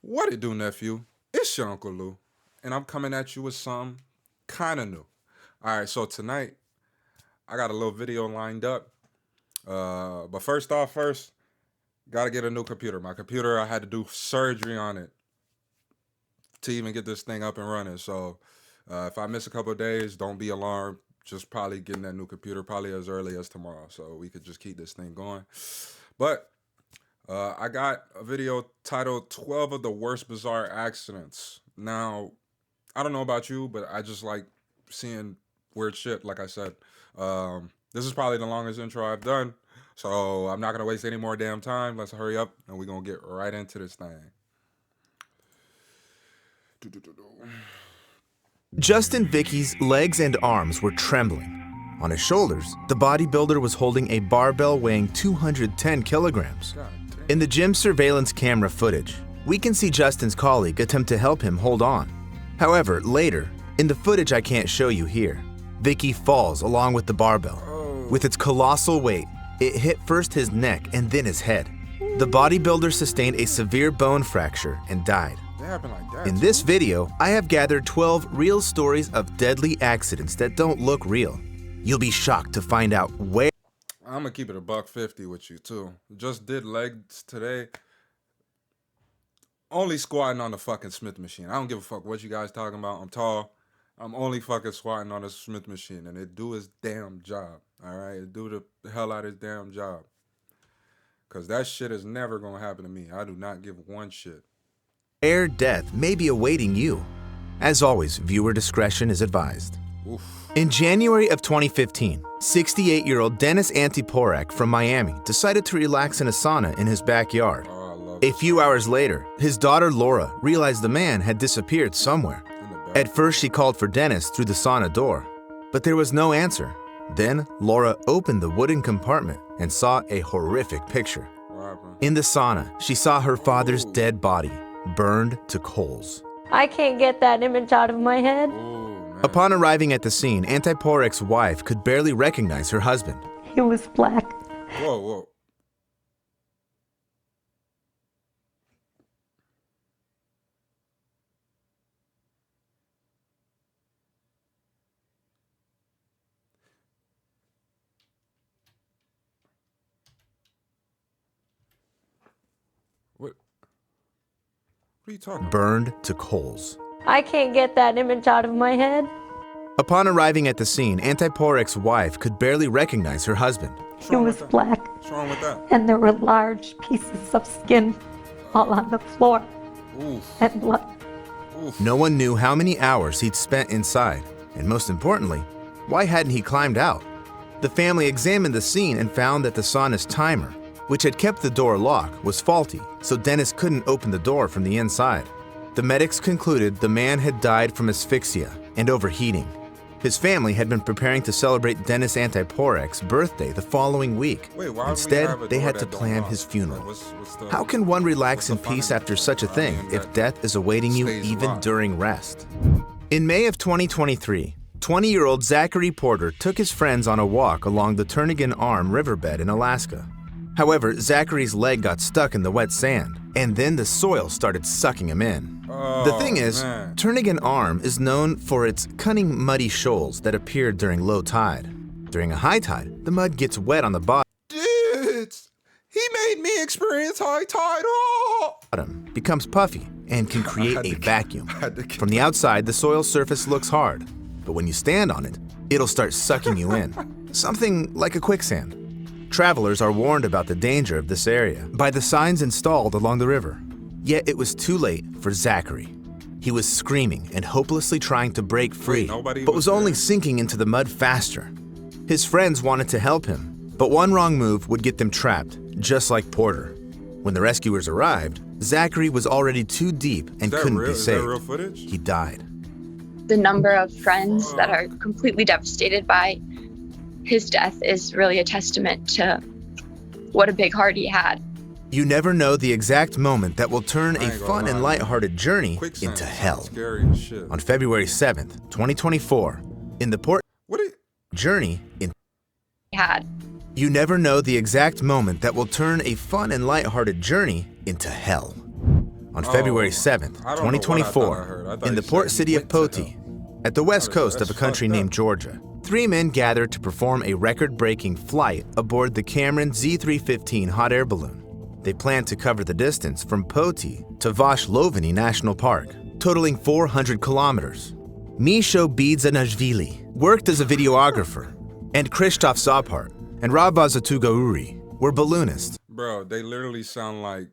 What it do, nephew? It's your Uncle Lou, and I'm coming at you with something kind of new. All right, so tonight I got a little video lined up. But first, gotta get a new computer. My computer, I had to do surgery on it to even get this thing up and running. So if I miss a couple of days, don't be alarmed. Just probably getting that new computer probably as early as tomorrow, so we could just keep this thing going. But I got a video titled 12 of the Worst Bizarre Accidents. Now, I don't know about you, but I just like seeing weird shit, like I said. This is probably the longest intro I've done, so I'm not going to waste any more damn time. Let's hurry up, and we're going to get right into this thing. Justin Vicky's legs and arms were trembling. On his shoulders, the bodybuilder was holding a barbell weighing 210 kilograms. In the gym surveillance camera footage, we can see Justin's colleague attempt to help him hold on. However, later, in the footage I can't show you here, Vicky falls along with the barbell. With its colossal weight, it hit first his neck and then his head. The bodybuilder sustained a severe bone fracture and died. In this video, I have gathered 12 real stories of deadly accidents that don't look real. You'll be shocked to find out where. I'm gonna keep it $150 with you too. Just did legs today. Only squatting on the fucking Smith machine. I don't give a fuck what you guys talking about. I'm tall. I'm only fucking squatting on the Smith machine, and it do its damn job. All right, it do the hell out of its damn job. Cause that shit is never gonna happen to me. I do not give one shit. Death may be awaiting you. As always, viewer discretion is advised. Oof. In January of 2015, 68-year-old Dennis Antiporak from Miami decided to relax in a sauna in his backyard. A few hours later, his daughter Laura realized the man had disappeared somewhere. At first, she called for Dennis through the sauna door, but there was no answer. Then, Laura opened the wooden compartment and saw a horrific picture. In the sauna, she saw her father's dead body, burned to coals. I can't get that image out of my head. Upon arriving at the scene, Antiporak's wife could barely recognize her husband. He was black. Whoa. What are you talking about? Burned to coals. I can't get that image out of my head. Upon arriving at the scene, Antiporak's wife could barely recognize her husband. He was black. What's wrong with that? And there were large pieces of skin all on the floor. Oof. And blood. Oof. No one knew how many hours he'd spent inside, and most importantly, why hadn't he climbed out? The family examined the scene and found that the sauna's timer, which had kept the door locked, was faulty, so Dennis couldn't open the door from the inside. The medics concluded the man had died from asphyxia and overheating. His family had been preparing to celebrate Dennis Antiporak's birthday the following week. Instead, they had to plan his funeral. How can one relax in peace after such a thing if death is awaiting you even during rest? In May of 2023, 20-year-old Zachary Porter took his friends on a walk along the Turnagain Arm riverbed in Alaska. However, Zachary's leg got stuck in the wet sand, and then the soil started sucking him in. The thing is, Turnagain Arm is known for its cunning muddy shoals that appear during low tide. During a high tide, the mud gets wet on the bottom. He made me experience high tide. Oh! Bottom becomes puffy and can create a vacuum. From the outside, the soil surface looks hard, but when you stand on it, it'll start sucking you in. Something like a quicksand. Travelers are warned about the danger of this area by the signs installed along the river. Yet it was too late for Zachary. He was screaming and hopelessly trying to break free, but was only sinking into the mud faster. His friends wanted to help him, but one wrong move would get them trapped, just like Porter. When the rescuers arrived, Zachary was already too deep and couldn't be saved. He died. The number of friends that are completely devastated by his death is really a testament to what a big heart he had. You never know the exact moment that will turn a fun and lighthearted journey into hell. On February 7th, 2024, in the port journey in You never know the exact moment that will turn a fun and lighthearted journey into hell. On February 7th, I don't know what I thought I heard. 2024, I thought in you the port said city he of went to Poti, hell. at the west coast of a That's country fucked named up. Georgia, 3 men gathered to perform a record-breaking flight aboard the Cameron Z315 hot air balloon. They planned to cover the distance from Poti to Vosh-Loveni National Park, totaling 400 kilometers. Misho Bidzanashvili worked as a videographer, and Krzysztof Zapart and Rabaz Atugauri were balloonists. Bro, they literally sound like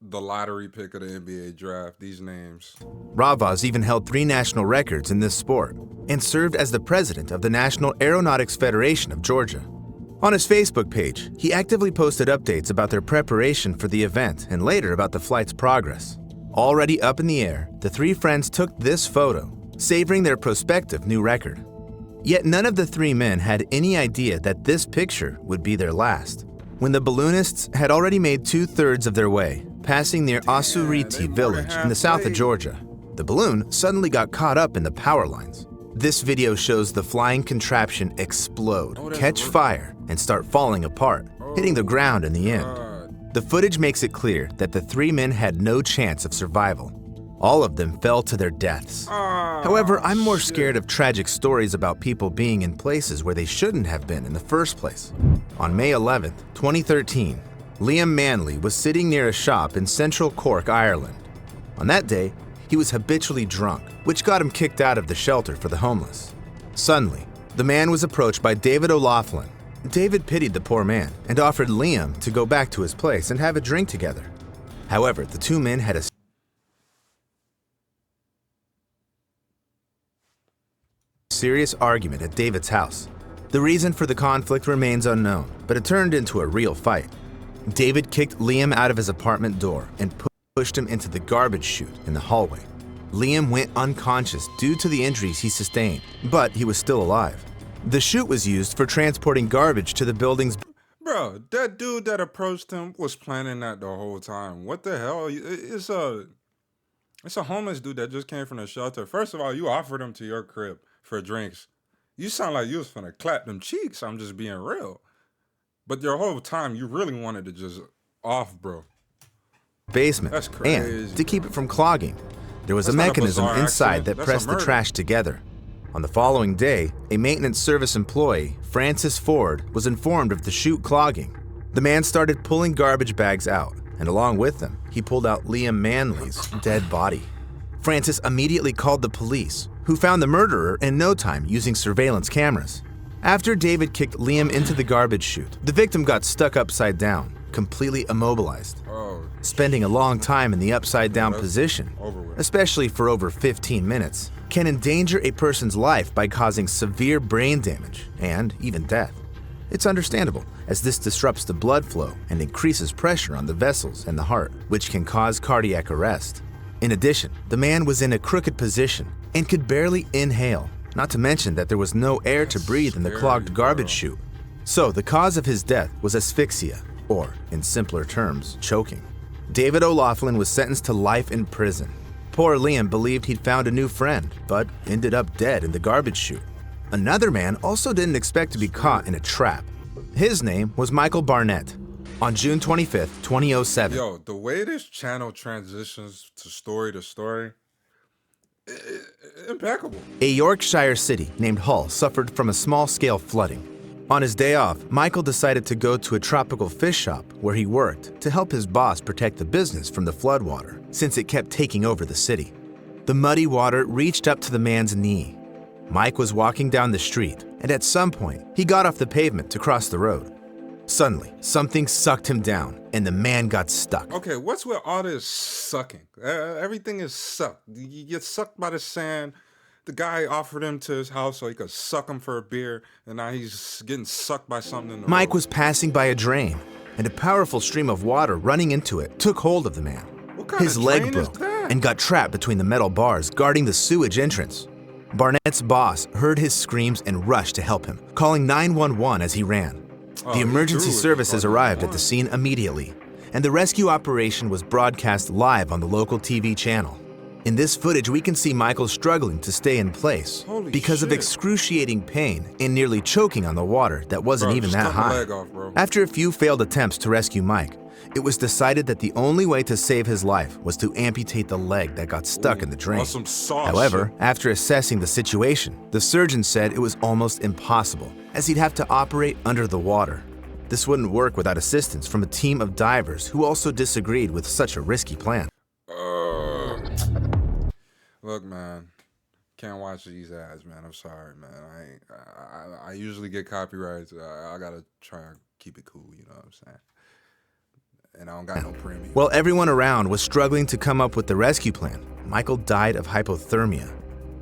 the lottery pick of the NBA draft, these names. Ravaz even held 3 national records in this sport and served as the president of the National Aeronautics Federation of Georgia. On his Facebook page, he actively posted updates about their preparation for the event and later about the flight's progress. Already up in the air, the 3 friends took this photo, savoring their prospective new record. Yet none of the 3 men had any idea that this picture would be their last. When the balloonists had already made 2/3 of their way, passing near Asuriti village in the south of Georgia, the balloon suddenly got caught up in the power lines. This video shows the flying contraption explode, catch fire, and start falling apart, hitting the ground in the end. The footage makes it clear that the 3 men had no chance of survival. All of them fell to their deaths. However, I'm more scared of tragic stories about people being in places where they shouldn't have been in the first place. On May 11th, 2013, Liam Manley was sitting near a shop in central Cork, Ireland. On that day, he was habitually drunk, which got him kicked out of the shelter for the homeless. Suddenly, the man was approached by David O'Loughlin. David pitied the poor man and offered Liam to go back to his place and have a drink together. However, the 2 men had a serious argument at David's house. The reason for the conflict remains unknown, but it turned into a real fight. David kicked Liam out of his apartment door and pushed him into the garbage chute in the hallway. Liam went unconscious due to the injuries he sustained, but he was still alive. The chute was used for transporting garbage to the building's. Bro, that dude that approached him was planning that the whole time. What the hell? It's a homeless dude that just came from the shelter. First of all, you offered him to your crib for drinks. You sound like you was finna clap them cheeks. I'm just being real. But your whole time, you really wanted to just off, bro. Basement. That's crazy. And to keep it from clogging, there was That's a not a mechanism bizarre inside accident. that That's a pressed the murder. trash together. On the following day, a maintenance service employee, Francis Ford, was informed of the chute clogging. The man started pulling garbage bags out, and along with them, he pulled out Liam Manley's dead body. Francis immediately called the police, who found the murderer in no time using surveillance cameras. After David kicked Liam into the garbage chute, the victim got stuck upside down, completely immobilized. Spending a long time in the upside-down position, especially for over 15 minutes, can endanger a person's life by causing severe brain damage and even death. It's understandable, as this disrupts the blood flow and increases pressure on the vessels and the heart, which can cause cardiac arrest. In addition, the man was in a crooked position and could barely inhale, not to mention that there was no air to breathe in the clogged garbage chute. So the cause of his death was asphyxia, or, in simpler terms, choking. David O'Loughlin was sentenced to life in prison. Poor Liam believed he'd found a new friend, but ended up dead in the garbage chute. Another man also didn't expect to be caught in a trap. His name was Michael Barnett. On June 25th, 2007. Yo, the way this channel transitions to story, impeccable. A Yorkshire city named Hull suffered from a small-scale flooding. On his day off, Michael decided to go to a tropical fish shop where he worked to help his boss protect the business from the floodwater, since it kept taking over the city. The muddy water reached up to the man's knee. Mike was walking down the street, and at some point, he got off the pavement to cross the road. Suddenly, something sucked him down, and the man got stuck. Okay, what's with all this sucking? Everything is sucked. You get sucked by the sand. The guy offered him to his house so he could suck him for a beer, and now he's getting sucked by something in the Mike road. was passing by a drain, and a powerful stream of water running into it took hold of the man. What kind His of leg drain is broke that? and got trapped between the metal bars guarding the sewage entrance. Barnett's boss heard his screams and rushed to help him, calling 911 as he ran. The emergency services arrived at the scene immediately, and the rescue operation was broadcast live on the local TV channel. In this footage, we can see Michael struggling to stay in place Holy because of shit. excruciating pain and nearly choking on the water that wasn't Bro, even just that cut my high. leg off, bro. After a few failed attempts to rescue Mike, it was decided that the only way to save his life was to amputate the leg that got stuck in the drain. Some sauce However, shit. after assessing the situation, the surgeon said it was almost impossible, as he'd have to operate under the water. This wouldn't work without assistance from a team of divers who also disagreed with such a risky plan. Look, man, can't watch these ads, man. I'm sorry, man. I usually get copyrights. I gotta try and keep it cool, you know what I'm saying? And I don't got no premium. While everyone around was struggling to come up with the rescue plan, Michael died of hypothermia.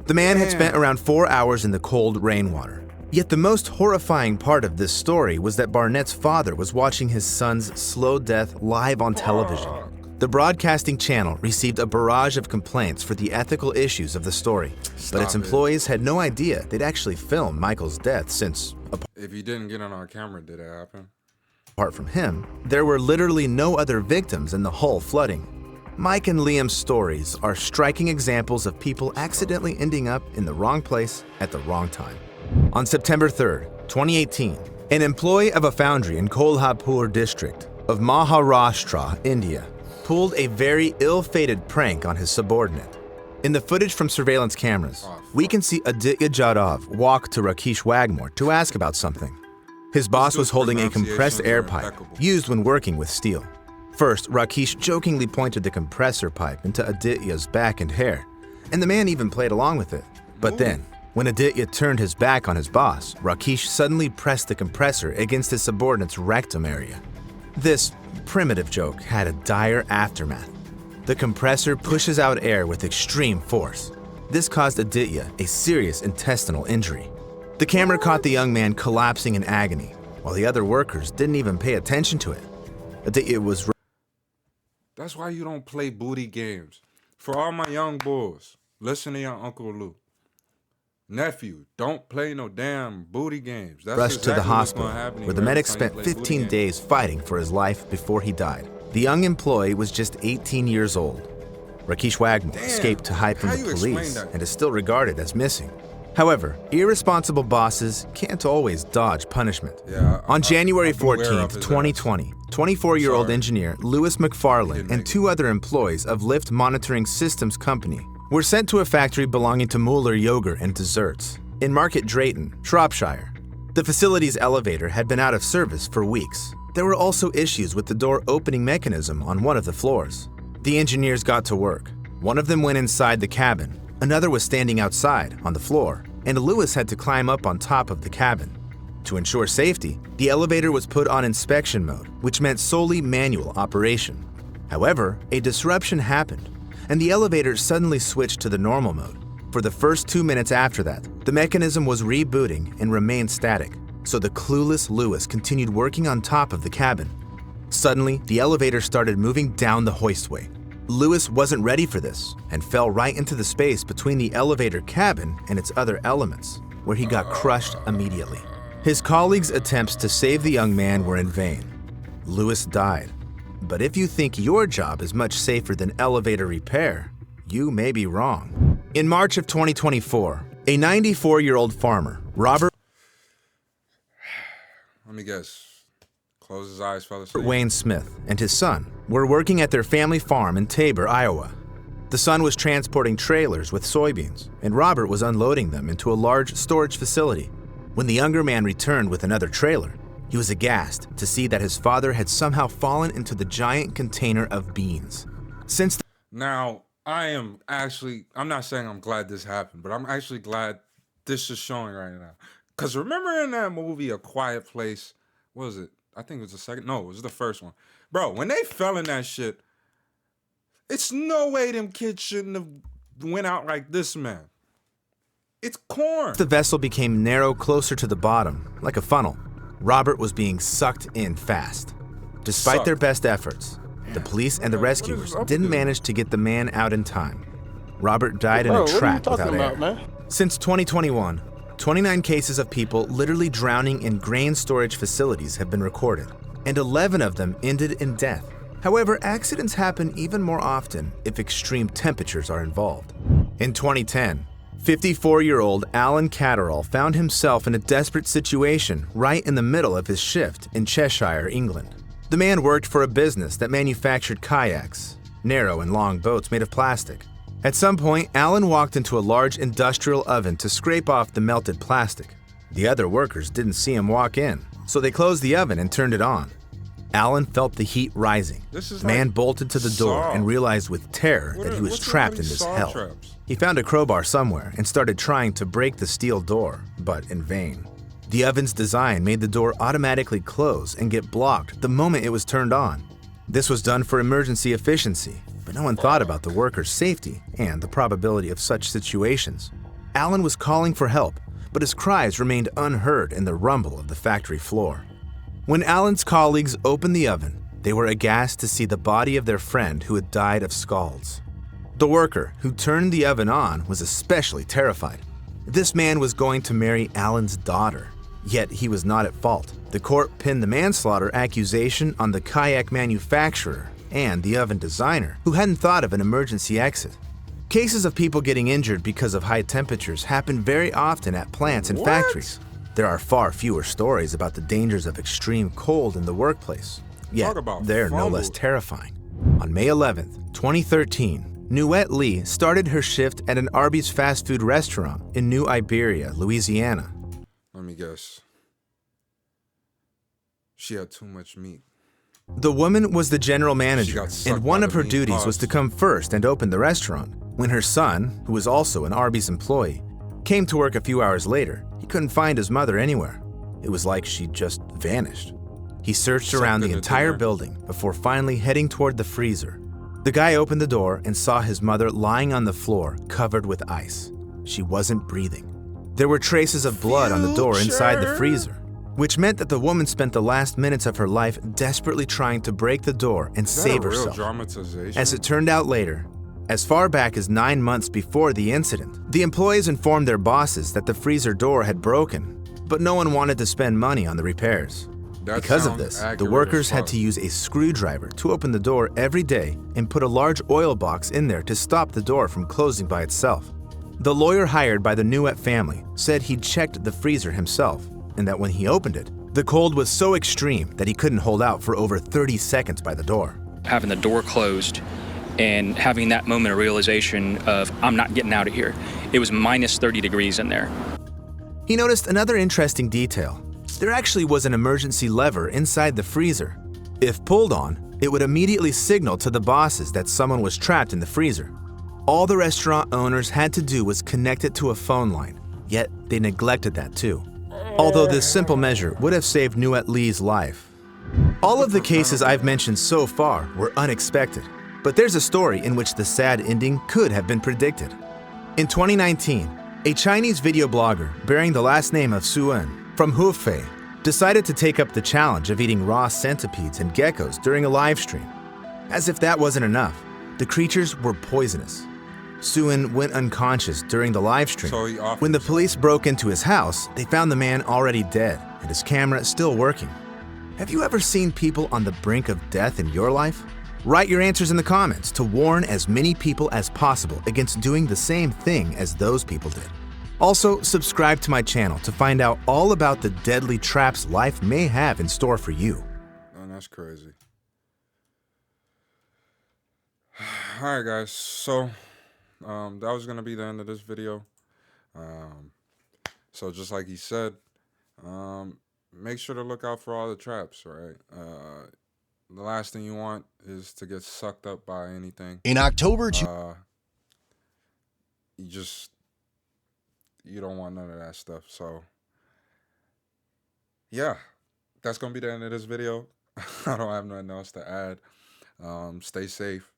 The man had spent around 4 hours in the cold rainwater. Yet the most horrifying part of this story was that Barnett's father was watching his son's slow death live on television. The broadcasting channel received a barrage of complaints for the ethical issues of the story, but its employees had no idea they'd actually filmed Michael's death since, If you didn't get it on camera, did it happen? apart from him, there were literally no other victims in the Hull flooding. Mike and Liam's stories are striking examples of people accidentally ending up in the wrong place at the wrong time. On September 3rd, 2018, an employee of a foundry in Kolhapur district of Maharashtra, India, pulled a very ill-fated prank on his subordinate. In the footage from surveillance cameras, we can see Aditya Jadhav walk to Rakesh Wagmore to ask about something. His boss was holding a compressed air pipe used when working with steel. First, Rakesh jokingly pointed the compressor pipe into Aditya's back and hair, and the man even played along with it. But then, when Aditya turned his back on his boss, Rakesh suddenly pressed the compressor against his subordinate's rectum area. This primitive joke had a dire aftermath. The compressor pushes out air with extreme force. This caused Aditya a serious intestinal injury. The camera caught the young man collapsing in agony, while the other workers didn't even pay attention to it. Aditya was... That's why you don't play booty games. For all my young boys, listen to your Uncle Lou. Nephew, don't play no damn booty games. That's rushed to the exactly what's hospital, gonna happen where the every medics time you spent play booty 15 games. days fighting for his life before he died. The young employee was just 18 years old. Rakesh Wagmore escaped to hide from how the you explain police that? and is still regarded as missing. However, irresponsible bosses can't always dodge punishment. Yeah, On January I'm aware of 14th, his 2020, 24-year-old Sorry. engineer Louis McFarlane Didn't and make 2 other employees of Lift Monitoring Systems Company were sent to a factory belonging to Mueller Yogurt and Desserts in Market Drayton, Shropshire. The facility's elevator had been out of service for weeks. There were also issues with the door opening mechanism on one of the floors. The engineers got to work. One of them went inside the cabin, another was standing outside on the floor, and Louis had to climb up on top of the cabin. To ensure safety, the elevator was put on inspection mode, which meant solely manual operation. However, a disruption happened, and the elevator suddenly switched to the normal mode. For the first 2 minutes after that, the mechanism was rebooting and remained static, so the clueless Louis continued working on top of the cabin. Suddenly, the elevator started moving down the hoistway. Louis wasn't ready for this and fell right into the space between the elevator cabin and its other elements, where he got crushed immediately. His colleagues' attempts to save the young man were in vain. Louis died. But if you think your job is much safer than elevator repair, you may be wrong. In March of 2024, a 94-year-old farmer, Robert Let me guess. Close his eyes, fell asleep. Wayne Smith and his son were working at their family farm in Tabor, Iowa. The son was transporting trailers with soybeans, and Robert was unloading them into a large storage facility. When the younger man returned with another trailer, he was aghast to see that his father had somehow fallen into the giant container of beans. Since Now, I'm not saying I'm glad this happened, but I'm actually glad this is showing right now. Because remember in that movie, A Quiet Place, what was it? I think it was the second. No, it was the first one. Bro, when they fell in that shit, it's no way them kids shouldn't have went out like this, man. It's corn. the vessel became narrow closer to the bottom, like a funnel, Robert was being sucked in fast. Despite Sucked. their best efforts, the police and the What is rescuers up didn't with manage to get the man out in time. Robert died in Bro, a what are you trap talking without air. about, man? Since 2021, 29 cases of people literally drowning in grain storage facilities have been recorded, and 11 of them ended in death. However, accidents happen even more often if extreme temperatures are involved. In 2010, 54-year-old Alan Catterall found himself in a desperate situation right in the middle of his shift in Cheshire, England. The man worked for a business that manufactured kayaks, narrow and long boats made of plastic. At some point, Alan walked into a large industrial oven to scrape off the melted plastic. The other workers didn't see him walk in, so they closed the oven and turned it on. Alan felt the heat rising. The man bolted to the door and realized with terror that he was trapped in this hell. He found a crowbar somewhere and started trying to break the steel door, but in vain. The oven's design made the door automatically close and get blocked the moment it was turned on. This was done for emergency efficiency, but no one thought about the workers' safety and the probability of such situations. Alan was calling for help, but his cries remained unheard in the rumble of the factory floor. When Alan's colleagues opened the oven, they were aghast to see the body of their friend who had died of scalds. The worker who turned the oven on was especially terrified. This man was going to marry Alan's daughter, yet he was not at fault. The court pinned the manslaughter accusation on the kayak manufacturer and the oven designer, who hadn't thought of an emergency exit. Cases of people getting injured because of high temperatures happen very often at plants and factories. There are far fewer stories about the dangers of extreme cold in the workplace, yet they're no less terrifying. On May 11th, 2013, Nuette Lee started her shift at an Arby's fast food restaurant in New Iberia, Louisiana. Let me guess. She had too much meat. The woman was the general manager, and one of her duties was to come first and open the restaurant. When her son, who was also an Arby's employee, came to work a few hours later, he couldn't find his mother anywhere. It was like she'd just vanished. He searched around the entire building before finally heading toward the freezer. The guy opened the door and saw his mother lying on the floor, covered with ice. She wasn't breathing. There were traces of blood on the door inside the freezer, which meant that the woman spent the last minutes of her life desperately trying to break the door and save herself. As it turned out later, as far back as 9 months before the incident, the employees informed their bosses that the freezer door had broken, but no one wanted to spend money on the repairs. Because of this, the workers had to use a screwdriver to open the door every day and put a large oil box in there to stop the door from closing by itself. The lawyer hired by the Nuette family said he'd checked the freezer himself, and that when he opened it, the cold was so extreme that he couldn't hold out for over 30 seconds by the door. Having the door closed and having that moment of realization of, I'm not getting out of here. It was minus 30 degrees in there. He noticed another interesting detail. There actually was an emergency lever inside the freezer. If pulled on, it would immediately signal to the bosses that someone was trapped in the freezer. All the restaurant owners had to do was connect it to a phone line, yet they neglected that too. Although this simple measure would have saved Nuette Lee's life. All of the cases I've mentioned so far were unexpected, but there's a story in which the sad ending could have been predicted. In 2019, a Chinese video blogger bearing the last name of Suan from Hefei decided to take up the challenge of eating raw centipedes and geckos during a live stream. As if that wasn't enough, the creatures were poisonous. Suan went unconscious during the live stream. When the police broke into his house, they found the man already dead and his camera still working. Have you ever seen people on the brink of death in your life? Write your answers in the comments to warn as many people as possible against doing the same thing as those people did. Also, subscribe to my channel to find out all about the deadly traps life may have in store for you. Man, that's crazy. All right, guys. So, that was going to be the end of this video. So just like he said, make sure to look out for all the traps, right? The last thing you want is to get sucked up by anything. In October, you don't want none of that stuff. So, yeah, that's going to be the end of this video. I don't have nothing else to add. Stay safe.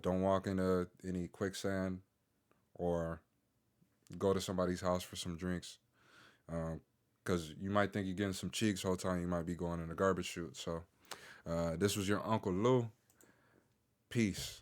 Don't walk into any quicksand or go to somebody's house for some drinks. Because you might think you're getting some cheeks whole time. You might be going in a garbage chute. So, this was your Uncle Lou. Peace.